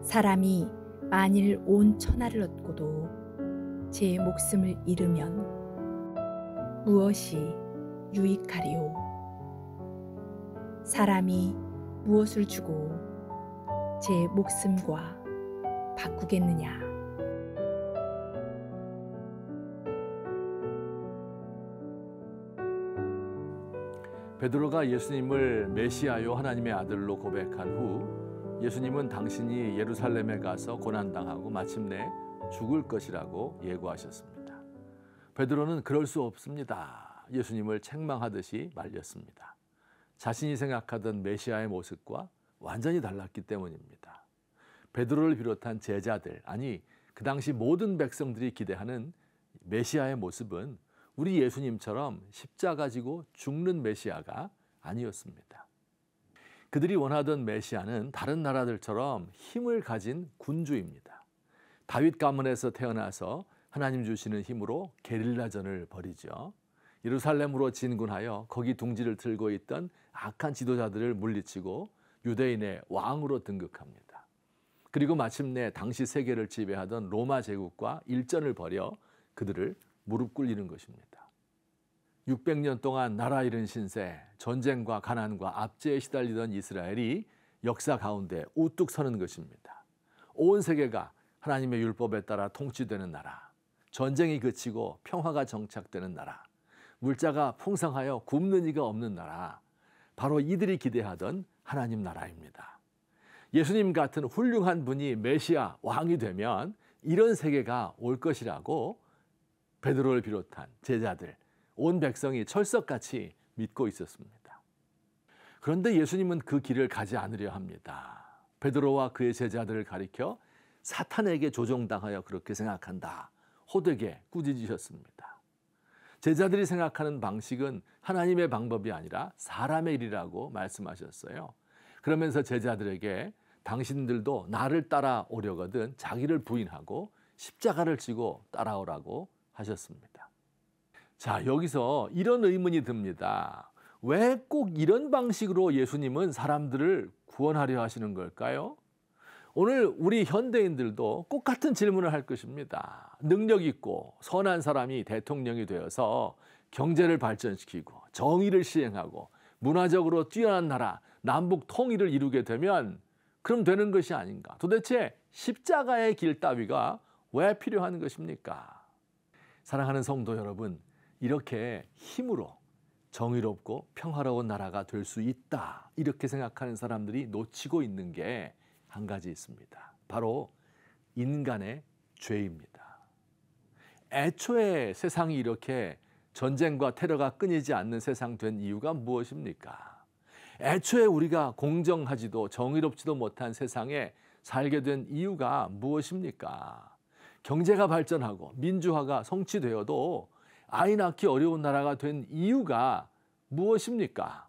사람이 만일 온 천하를 얻고도 제 목숨을 잃으면 무엇이 유익하리요? 사람이 무엇을 주고 제 목숨과 바꾸겠느냐? 베드로가 예수님을 메시아요 하나님의 아들로 고백한 후 예수님은 당신이 예루살렘에 가서 고난당하고 마침내 죽을 것이라고 예고하셨습니다. 베드로는 그럴 수 없습니다. 예수님을 책망하듯이 말렸습니다. 자신이 생각하던 메시아의 모습과 완전히 달랐기 때문입니다. 베드로를 비롯한 제자들, 아니 그 당시 모든 백성들이 기대하는 메시아의 모습은 우리 예수님처럼 십자가 지고 죽는 메시아가 아니었습니다. 그들이 원하던 메시아는 다른 나라들처럼 힘을 가진 군주입니다. 다윗 가문에서 태어나서 하나님 주시는 힘으로 게릴라전을 벌이죠. 예루살렘으로 진군하여 거기 둥지를 틀고 있던 악한 지도자들을 물리치고 유대인의 왕으로 등극합니다. 그리고 마침내 당시 세계를 지배하던 로마 제국과 일전을 벌여 그들을 무릎 꿇리는 것입니다. 600년 동안 나라 잃은 신세, 전쟁과 가난과 압제에 시달리던 이스라엘이 역사 가운데 우뚝 서는 것입니다. 온 세계가 하나님의 율법에 따라 통치되는 나라, 전쟁이 그치고 평화가 정착되는 나라, 물자가 풍성하여 굶는 이가 없는 나라, 바로 이들이 기대하던 하나님 나라입니다. 예수님 같은 훌륭한 분이 메시아 왕이 되면 이런 세계가 올 것이라고 베드로를 비롯한 제자들, 온 백성이 철석같이 믿고 있었습니다. 그런데 예수님은 그 길을 가지 않으려 합니다. 베드로와 그의 제자들을 가리켜 사탄에게 조종당하여 그렇게 생각한다, 호되게 꾸짖으셨습니다. 제자들이 생각하는 방식은 하나님의 방법이 아니라 사람의 일이라고 말씀하셨어요. 그러면서 제자들에게 당신들도 나를 따라오려거든 자기를 부인하고 십자가를 지고 따라오라고 하셨습니다. 자, 여기서 이런 의문이 듭니다. 왜 꼭 이런 방식으로 예수님은 사람들을 구원하려 하시는 걸까요? 오늘 우리 현대인들도 똑같은 질문을 할 것입니다. 능력 있고 선한 사람이 대통령이 되어서 경제를 발전시키고 정의를 시행하고 문화적으로 뛰어난 나라, 남북 통일을 이루게 되면 그럼 되는 것이 아닌가? 도대체 십자가의 길 따위가 왜 필요한 것입니까? 사랑하는 성도 여러분, 이렇게 힘으로 정의롭고 평화로운 나라가 될 수 있다, 이렇게 생각하는 사람들이 놓치고 있는 게 한 가지 있습니다. 바로 인간의 죄입니다. 애초에 세상이 이렇게 전쟁과 테러가 끊이지 않는 세상 된 이유가 무엇입니까? 애초에 우리가 공정하지도 정의롭지도 못한 세상에 살게 된 이유가 무엇입니까? 경제가 발전하고 민주화가 성취되어도 아이 낳기 어려운 나라가 된 이유가 무엇입니까?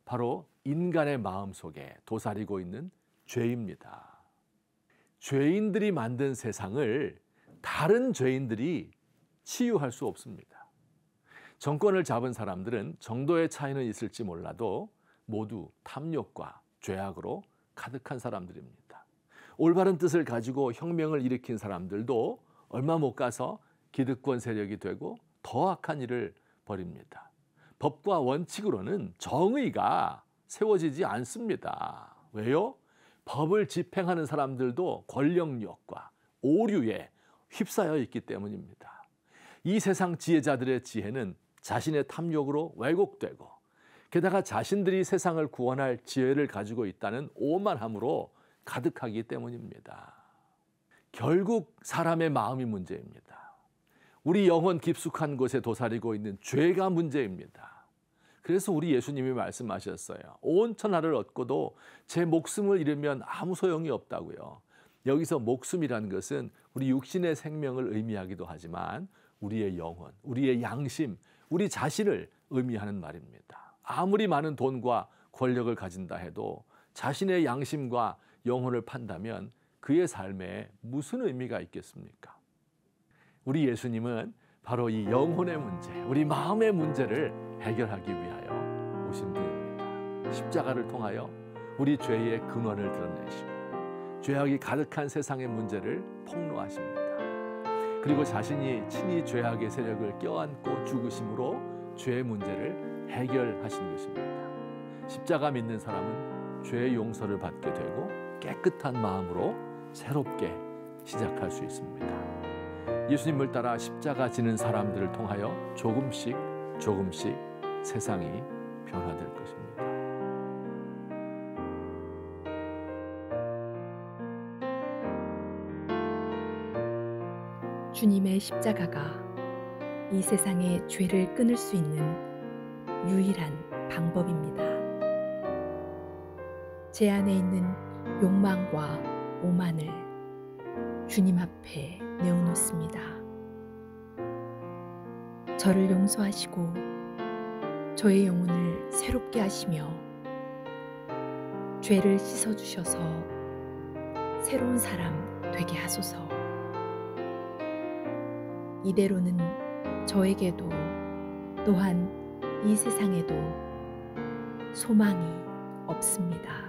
바로 인간의 마음속에 도사리고 있는 죄입니다. 죄인들이 만든 세상을 다른 죄인들이 치유할 수 없습니다. 정권을 잡은 사람들은 정도의 차이는 있을지 몰라도 모두 탐욕과 죄악으로 가득한 사람들입니다. 올바른 뜻을 가지고 혁명을 일으킨 사람들도 얼마 못 가서 기득권 세력이 되고 더 악한 일을 벌입니다. 법과 원칙으로는 정의가 세워지지 않습니다. 왜요? 법을 집행하는 사람들도 권력욕과 오류에 휩싸여 있기 때문입니다. 이 세상 지혜자들의 지혜는 자신의 탐욕으로 왜곡되고 게다가 자신들이 세상을 구원할 지혜를 가지고 있다는 오만함으로 가득하기 때문입니다. 결국 사람의 마음이 문제입니다. 우리 영혼 깊숙한 곳에 도사리고 있는 죄가 문제입니다. 그래서 우리 예수님이 말씀하셨어요. 온 천하를 얻고도 제 목숨을 잃으면 아무 소용이 없다고요. 여기서 목숨이라는 것은 우리 육신의 생명을 의미하기도 하지만 우리의 영혼, 우리의 양심, 우리 자신을 의미하는 말입니다. 아무리 많은 돈과 권력을 가진다 해도 자신의 양심과 영혼을 판다면 그의 삶에 무슨 의미가 있겠습니까? 우리 예수님은 바로 이 영혼의 문제, 우리 마음의 문제를 해결하기 위하여 오신 분입니다. 십자가를 통하여 우리 죄의 근원을 드러내시고 죄악이 가득한 세상의 문제를 폭로하십니다. 그리고 자신이 친히 죄악의 세력을 껴안고 죽으심으로 죄의 문제를 해결하신 것입니다. 십자가 믿는 사람은 죄의 용서를 받게 되고 깨끗한 마음으로 새롭게 시작할 수 있습니다. 예수님을 따라 십자가 지는 사람들을 통하여 조금씩 세상이 변화될 것입니다. 주님의 십자가가 이 세상의 죄를 끊을 수 있는 유일한 방법입니다. 제 안에 있는 욕망과 오만을 주님 앞에 내어놓습니다. 저를 용서하시고 저의 영혼을 새롭게 하시며 죄를 씻어주셔서 새로운 사람 되게 하소서. 이대로는 저에게도 또한 이 세상에도 소망이 없습니다.